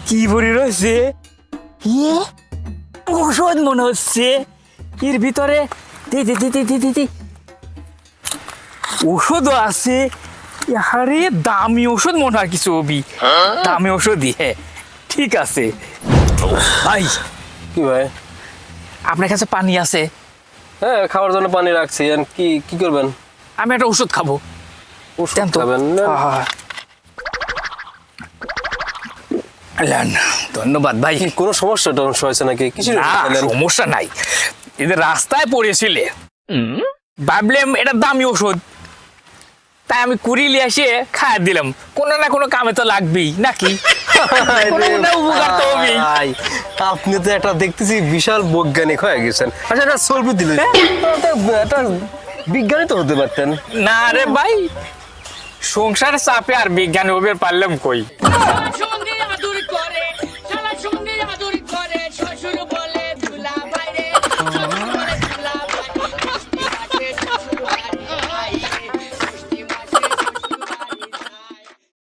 কি ভরি রয়েছে? ইয়ে ঔষধ মনে হচ্ছে এর ভিতরে। দে দে দে দে দে দে দে। ওষুধও আছে। আরে দামি ওষুধ মনে হয় কিছু হবি। দামি ওষুধ দিয়ে ঠিক আছে। ভাই কি ভাই? আপনার কাছে পানি আছে? হ্যাঁ, খাওয়ার জন্য পানি রাখছি। আর কি কি করবেন? আমি একটা ওষুধ খাবো। ওষুধ দেন তো। খাবেন না? নেন। ধন্যবাদ ভাই। কি কোনো সমস্যা টমস্যা হয়েছে নাকি? কিছু না, সমস্যা নাই। এদের রাস্তায় পড়েছিলে, ভাবলাম এটা দামি ওষুধ, তাই আমি কুড়িয়ে এসে খাইয়ে দিলাম। কোনো না কোনো কামে তো লাগবেই নাকি? কোনো না উপকার তো হবেই। আপনি তো একটা দেখতেছি বিশাল বৈজ্ঞানিক হয়ে গেছেন। আচ্ছা, এটা সলভে দিলে একটা বিজ্ঞানী তো হতে পারতেন। না রে ভাই, সংসারের চাপে আর বিজ্ঞানী হবে পারলাম কই।